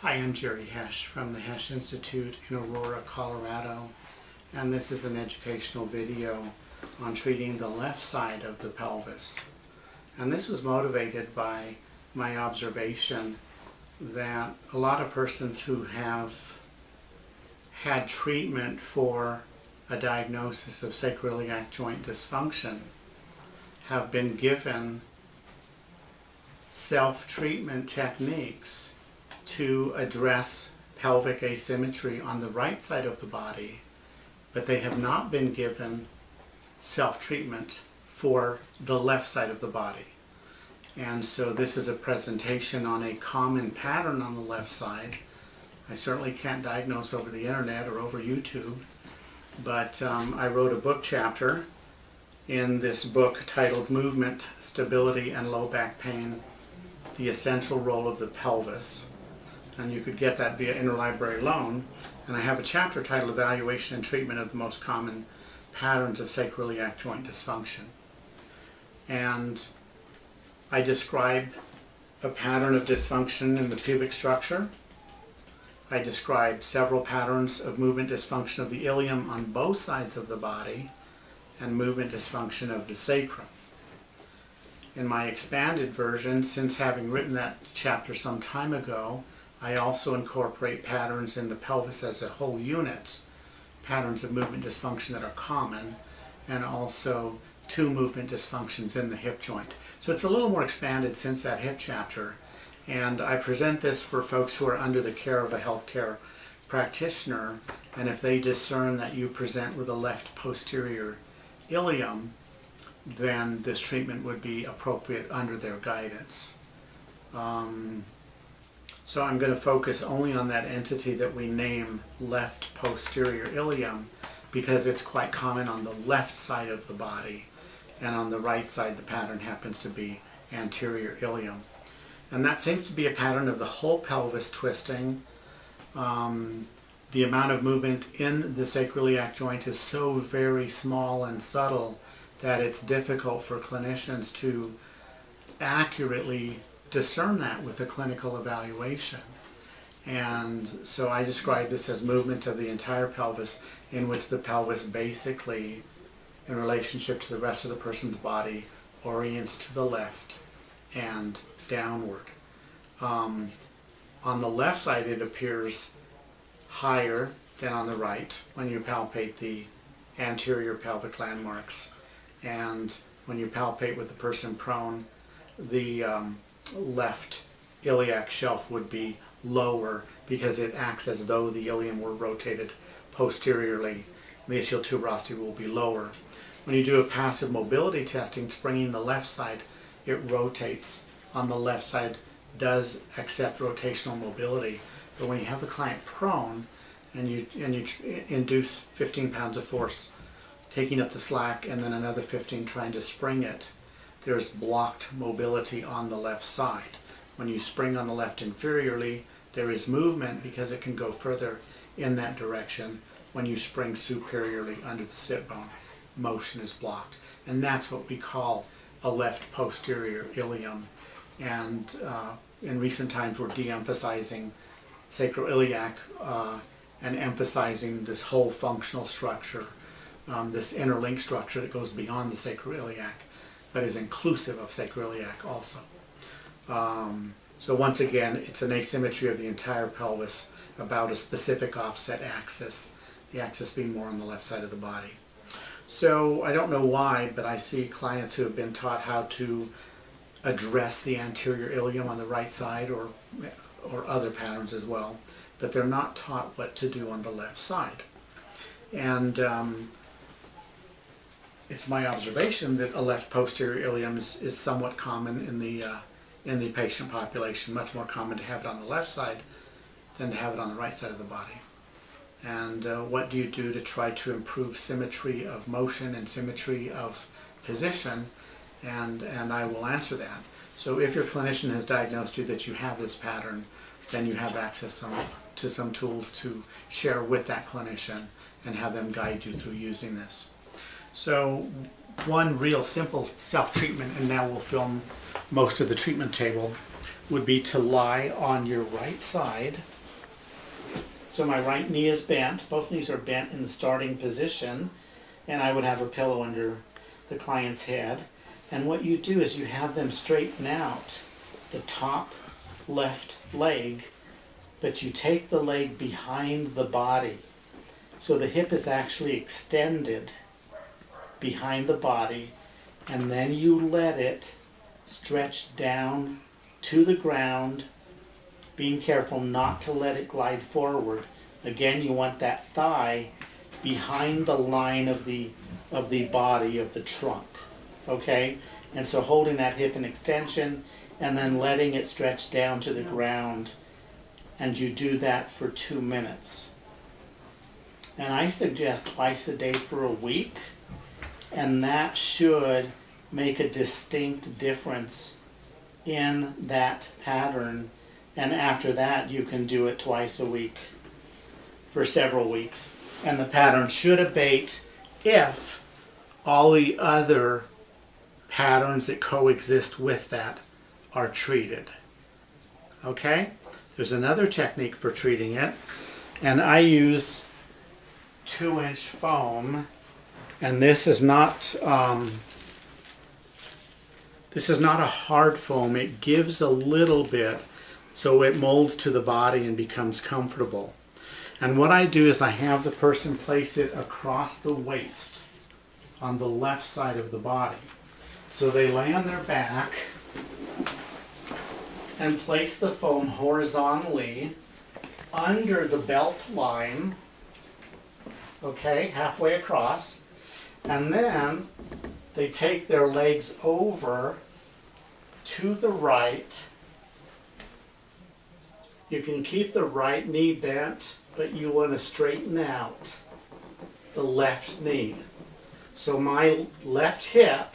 Hi, I'm Jerry Hesch from the Hesch Institute in Aurora, Colorado, and this is an educational video on treating the left side of the pelvis. And this was motivated by my observation that a lot of persons who have had treatment for a diagnosis of sacroiliac joint dysfunction have been given self-treatment techniques to address pelvic asymmetry on the right side of the body, but they have not been given self-treatment for the left side of the body. And so this is a presentation on a common pattern on the left side. I certainly can't diagnose over the internet or over YouTube, but I wrote a book chapter in this book titled Movement, Stability, and Low Back Pain, The Essential Role of the Pelvis. And you could get that via interlibrary loan. And I have a chapter titled Evaluation and Treatment of the Most Common Patterns of Sacroiliac Joint Dysfunction. And I describe a pattern of dysfunction in the pubic structure. I describe several patterns of movement dysfunction of the ilium on both sides of the body and movement dysfunction of the sacrum. In my expanded version, since having written that chapter some time ago, I also incorporate patterns in the pelvis as a whole unit, patterns of movement dysfunction that are common, and also 2 movement dysfunctions in the hip joint. So it's a little more expanded since that hip chapter, and I present this for folks who are under the care of a healthcare practitioner, and if they discern that you present with a left posterior ilium, then this treatment would be appropriate under their guidance. So I'm going to focus only on that entity that we name left posterior ilium because it's quite common on the left side of the body, and on the right side the pattern happens to be anterior ilium. And that seems to be a pattern of the whole pelvis twisting. The amount of movement in the sacroiliac joint is so very small and subtle that it's difficult for clinicians to accurately discern that with a clinical evaluation. And so I describe this as movement of the entire pelvis, in which the pelvis basically, in relationship to the rest of the person's body, orients to the left and downward. On the left side it appears higher than on the right when you palpate the anterior pelvic landmarks, and when you palpate with the person prone, the left iliac shelf would be lower because it acts as though the ilium were rotated posteriorly. The ischial tuberosity will be lower. When you do a passive mobility testing, springing the left side, it rotates on the left side, does accept rotational mobility. But when you have the client prone and you induce 15 pounds of force, taking up the slack, and then another 15 trying to spring it, there's blocked mobility on the left side. When you spring on the left inferiorly, there is movement because it can go further in that direction. When you spring superiorly under the sit bone, motion is blocked. And that's what we call a left posterior ilium. And in recent times we're de-emphasizing sacroiliac and emphasizing this whole functional structure, this interlink structure that goes beyond the sacroiliac, but is inclusive of sacroiliac also. So once again, it's an asymmetry of the entire pelvis about a specific offset axis, the axis being more on the left side of the body. So I don't know why, but I see clients who have been taught how to address the anterior ilium on the right side, or other patterns as well, but they're not taught what to do on the left side. And it's my observation that a left posterior ilium is somewhat common in the patient population, much more common to have it on the left side than to have it on the right side of the body. And what do you do to try to improve symmetry of motion and symmetry of position? And I will answer that. So if your clinician has diagnosed you that you have this pattern, then you have access to some tools to share with that clinician and have them guide you through using this. So one real simple self-treatment, and now we'll film most of the treatment table, would be to lie on your right side. So my right knee is bent, both knees are bent in the starting position, and I would have a pillow under the client's head. And what you do is you have them straighten out the top left leg, but you take the leg behind the body. So the hip is actually extended behind the body, and then you let it stretch down to the ground, being careful not to let it glide forward. Again, you want that thigh behind the line of the body of the trunk. Okay? And so holding that hip in extension and then letting it stretch down to the ground. And you do that for 2 minutes. And I suggest twice a day for a week. And that should make a distinct difference in that pattern. And after that, you can do it twice a week for several weeks. And the pattern should abate if all the other patterns that coexist with that are treated. Okay? There's another technique for treating it, and I use 2-inch foam, and this is not a hard foam. It gives a little bit so it molds to the body and becomes comfortable. And what I do is I have the person place it across the waist on the left side of the body. So they lay on their back and place the foam horizontally under the belt line, okay, halfway across, and then they take their legs over to the right. You can keep the right knee bent, but you want to straighten out the left knee. So my left hip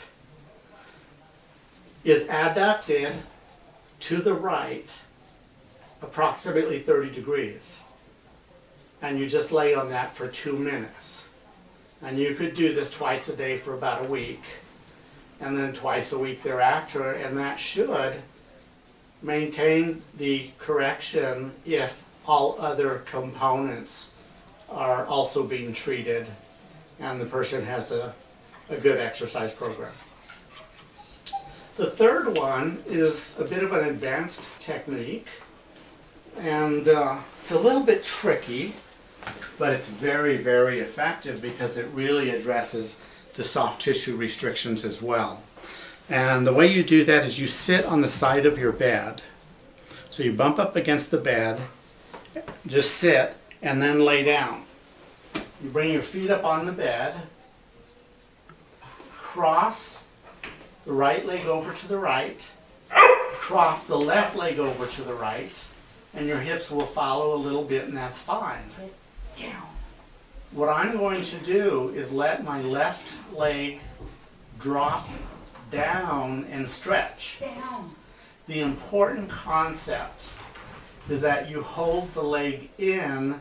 is adducted to the right approximately 30 degrees. And you just lay on that for 2 minutes. And you could do this twice a day for about a week, and then twice a week thereafter, and that should maintain the correction if all other components are also being treated and the person has a good exercise program. The third one is a bit of an advanced technique, and it's a little bit tricky, but it's very, very effective because it really addresses the soft tissue restrictions as well. And the way you do that is you sit on the side of your bed. So you bump up against the bed, just sit, and then lay down. You bring your feet up on the bed, cross the right leg over to the right, cross the left leg over to the right, and your hips will follow a little bit, and that's fine. Down. What I'm going to do is let my left leg drop down and stretch. Down. The important concept is that you hold the leg in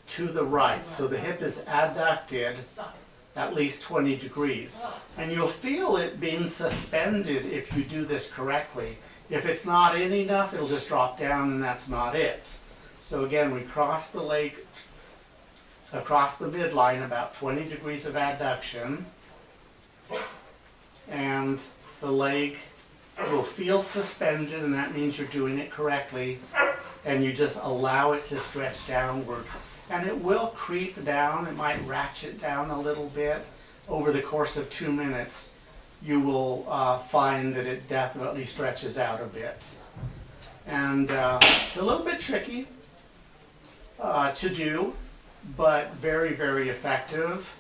to the right, so the hip is adducted at least 20 degrees. And you'll feel it being suspended if you do this correctly. If it's not in enough, it'll just drop down, and that's not it. So again, we cross the leg across the midline, about 20 degrees of adduction, and the leg will feel suspended, and that means you're doing it correctly, and you just allow it to stretch downward. And it will creep down, it might ratchet down a little bit. Over the course of 2 minutes, you will find that it definitely stretches out a bit. And it's a little bit tricky to do, but very, very effective.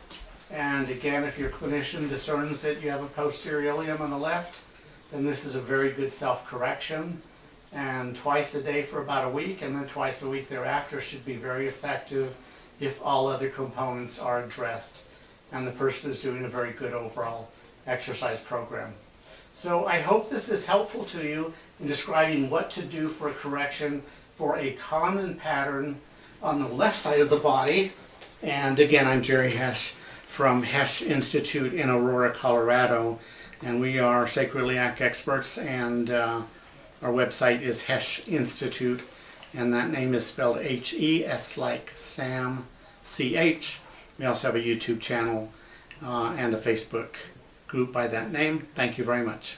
And again, if your clinician discerns that you have a posterior ilium on the left, then this is a very good self-correction. And twice a day for about a week, and then twice a week thereafter should be very effective if all other components are addressed and the person is doing a very good overall exercise program. So I hope this is helpful to you in describing what to do for a correction for a common pattern on the left side of the body. And again, I'm Jerry Hesch from Hesch Institute in Aurora, Colorado, and we are sacroiliac experts, and Our website is Hesch Institute, and that name is spelled H-E-S like Sam, C-H. We also have a YouTube channel and a Facebook group by that name. Thank you very much.